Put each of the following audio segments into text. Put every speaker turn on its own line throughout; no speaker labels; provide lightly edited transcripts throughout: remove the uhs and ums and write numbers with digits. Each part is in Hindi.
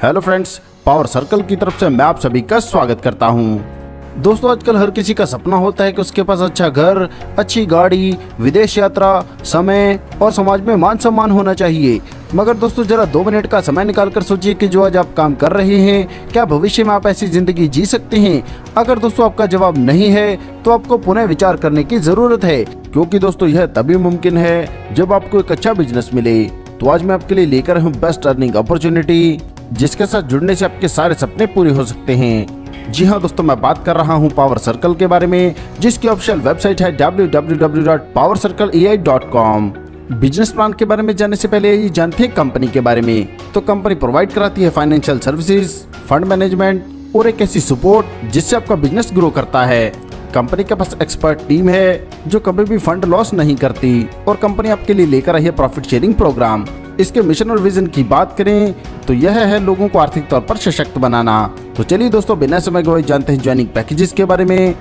हेलो फ्रेंड्स, पावर सर्कल की तरफ से मैं आप सभी का स्वागत करता हूं। दोस्तों, आजकल हर किसी का सपना होता है कि उसके पास अच्छा घर, अच्छी गाड़ी, विदेश यात्रा, समय और समाज में मान सम्मान होना चाहिए। मगर दोस्तों, जरा 2 मिनट का समय निकालकर सोचिए कि जो आज आप काम कर रहे हैं, क्या भविष्य में आप ऐसी जिंदगी जी सकते हैं? अगर दोस्तों आपका जवाब नहीं है तो आपको पुनः विचार करने की जरूरत है, क्योंकि दोस्तों यह तभी मुमकिन है जब आपको एक अच्छा बिजनेस मिले। तो आज मैं आपके लिए लेकर हूँ बेस्ट अर्निंग अपॉर्चुनिटी, जिसके साथ जुड़ने से आपके सारे सपने पूरे हो सकते हैं। जी हाँ दोस्तों, मैं बात कर रहा हूँ पावर सर्कल के बारे में, जिसकी ऑफिशियल वेबसाइट है www.powercircle.ai.com। बिजनेस प्लान के बारे में जानने से पहले ये जानते हैं कंपनी के बारे में। तो कंपनी प्रोवाइड कराती है फाइनेंशियल सर्विसेज, फंड मैनेजमेंट और एक ऐसी सपोर्ट जिससे आपका बिजनेस ग्रो करता है। कंपनी के पास एक्सपर्ट टीम है जो कभी भी फंड लॉस नहीं करती, और कंपनी आपके लिए लेकर आई है प्रॉफिट शेयरिंग प्रोग्राम। इसके मिशन और विजन की बात करें तो यह है लोगों को आर्थिक तौर पर सशक्त बनाना। तो चलिए दोस्तों, बिना समय गवाए जानते हैं ज्वाइनिंग पैकेजेस के बारे में।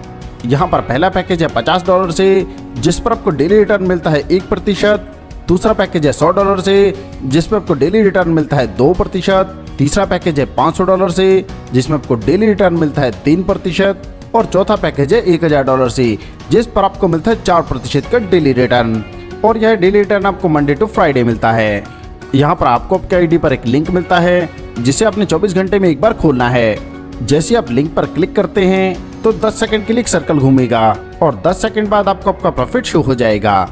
यहाँ पर पहला पैकेज है $50 से, जिस पर आपको डेली रिटर्न मिलता है 1%। दूसरा पैकेज है $100 से, जिसमें आपको डेली रिटर्न मिलता है 2%। तीसरा पैकेज है $500 से, जिसमें आपको डेली रिटर्न मिलता है 3%। और चौथा पैकेज है $1000 से, जिस पर आपको मिलता है 4% का डेली रिटर्न। और यह डेली रिटर्न आपको मंडे टू फ्राइडे मिलता है। यहाँ पर आपको आपके आईडी पर एक लिंक मिलता है, जिसे आपने 24 घंटे में एक बार खोलना है। जैसे आप लिंक पर क्लिक करते हैं तो 10 सेकंड के लिए सर्कल घूमेगा और 10 सेकंड बाद आपको आपका प्रॉफिट शो हो जाएगा।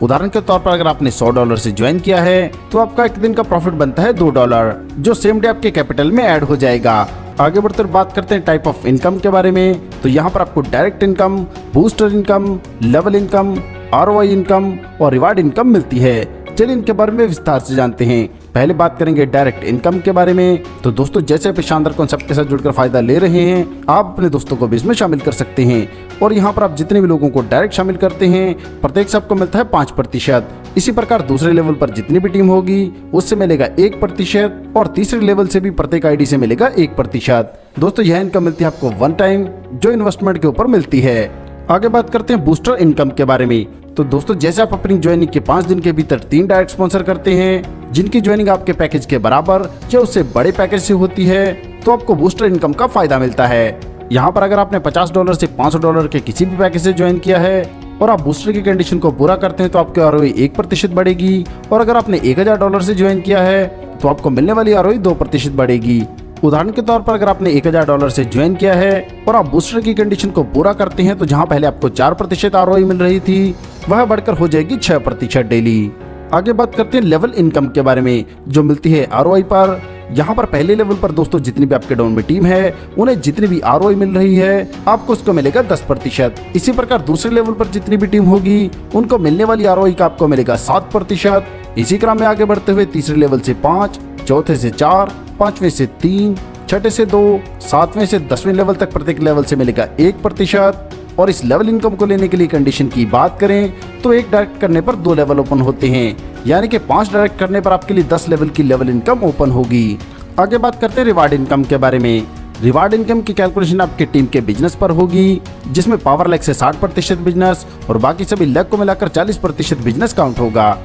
उदाहरण के तौर पर अगर आपने $100 से ज्वाइन किया है तो आपका एक दिन का प्रॉफिट बनता है $2, जो सेम डे आपके कैपिटल में ऐड हो जाएगा। आगे बढ़कर बात करते हैं टाइप ऑफ इनकम के बारे में। तो यहाँ पर आपको direct income, booster income, level income, ROI income और रिवार्ड इनकम मिलती है। चलिए इनके बारे में विस्तार से जानते हैं। पहले बात करेंगे डायरेक्ट इनकम के बारे में। तो दोस्तों, जैसे आप शानदार कॉन्सेप्ट के साथ जुड़कर फायदा ले रहे हैं, आप अपने दोस्तों को भी इसमें शामिल कर सकते हैं। और यहाँ पर आप जितने भी लोगों को डायरेक्ट शामिल करते हैं, प्रत्येक से आपको मिलता है 5%। इसी प्रकार दूसरे लेवल पर जितनी भी टीम होगी उससे मिलेगा 1%, और तीसरे लेवल से भी प्रत्येक आईडी से मिलेगा 1%। दोस्तों, यह इनकम मिलती है आपको 1 टाइम, जो इन्वेस्टमेंट के ऊपर मिलती है। आगे बात करते हैं बूस्टर इनकम के बारे में। तो दोस्तों, जैसे आप अपनी ज्वाइनिंग के 5 दिन के भीतर 3 डायरेक्ट स्पॉन्सर करते हैं, जिनकी ज्वाइनिंग आपके पैकेज के बराबर या उससे बड़े पैकेज से होती है, तो आपको बूस्टर इनकम का फायदा मिलता है। यहाँ पर अगर आपने $50 से $500 के किसी भी पैकेज से ज्वाइन किया है और आप बूस्टर की कंडीशन को पूरा करते हैं तो आपकी ROI 1% बढ़ेगी। और अगर आपने $1000 से ज्वाइन किया है तो आपको मिलने वाली ROI 2% बढ़ेगी। उदाहरण के तौर पर अगर आपने $1000 से ज्वाइन किया है और आप बूस्टर की कंडीशन को पूरा करते हैं तो जहां पहले आपको 4% ROI मिल रही थी, वह बढ़कर हो जाएगी 6% डेली। आगे बात करते हैं लेवल इनकम के बारे में, जो मिलती है ROI पर। यहाँ पर पहले लेवल पर दोस्तों जितनी भी आपके डाउन में टीम है, उन्हें जितनी भी ROI मिल रही है आपको उसको मिलेगा 10%। इसी प्रकार दूसरे लेवल पर जितनी भी टीम होगी उनको मिलने वाली ROI का आपको मिलेगा 7%। इसी क्रम में आगे बढ़ते हुए तीसरे लेवल से 5, चौथे से 4, 5वें से 3, छठे से 2, 7वें से 10वें लेवल तक प्रत्येक लेवल से मिलेगा 1%। और इस लेवल इनकम को लेने के लिए कंडीशन की बात करें तो एक डायरेक्ट करने पर 2 लेवल ओपन होते हैं, यानी कि 5 डायरेक्ट करने पर आपके लिए 10 लेवल की लेवल इनकम ओपन होगी। आगे बात करते हैं रिवार्ड इनकम के बारे में। रिवार्ड इनकम की कैलकुलेशन आपके टीम के बिजनेस पर होगी, जिसमें पावर लेग से 60% बिजनेस और बाकी सभी लेग को मिलाकर 40% बिजनेस काउंट होगा।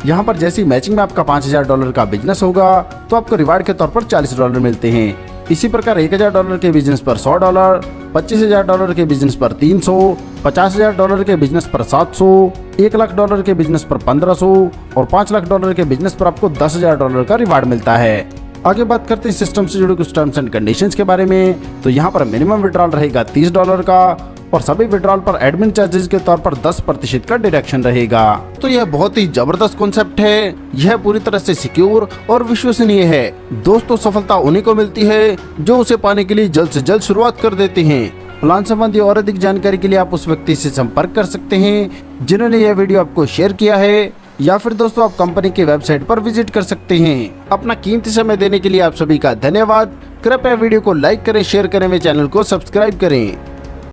यहाँ पर जैसी मैचिंग में आपका $5000 का बिजनेस होगा तो आपको रिवार्ड के तौर पर $40 मिलते हैं। इसी प्रकार $1000 के बिजनेस पर $100, $25000 के बिजनेस पर $300, $50000 के बिजनेस पर $700, $1,00,000 के बिजनेस पर $1500 और $5,00,000 के बिजनेस पर आपको $10,000 का रिवार्ड मिलता है। आगे बात करते हैं सिस्टम से जुड़े कुछ टर्म्स एंड कंडीशंस के बारे में। तो यहाँ पर मिनिमम विड्रॉल रहेगा $30 का, और सभी विड्रॉल पर एडमिन चार्जेस के तौर पर 10% का डिडक्शन रहेगा। तो यह बहुत ही जबरदस्त कॉन्सेप्ट है। यह पूरी तरह से सिक्योर और विश्वसनीय है। दोस्तों, सफलता उन्हीं को मिलती है जो उसे पाने के लिए जल्द से जल्द शुरुआत कर देते हैं। प्लान संबंधी और अधिक जानकारी के लिए आप उस व्यक्ति से संपर्क कर सकते हैं जिन्होंने यह वीडियो आपको शेयर किया है, या फिर दोस्तों आप कंपनी की वेबसाइट पर विजिट कर सकते हैं। अपना कीमती समय देने के लिए आप सभी का धन्यवाद। कृपया वीडियो को लाइक करें, शेयर करें, व चैनल को सब्सक्राइब करें।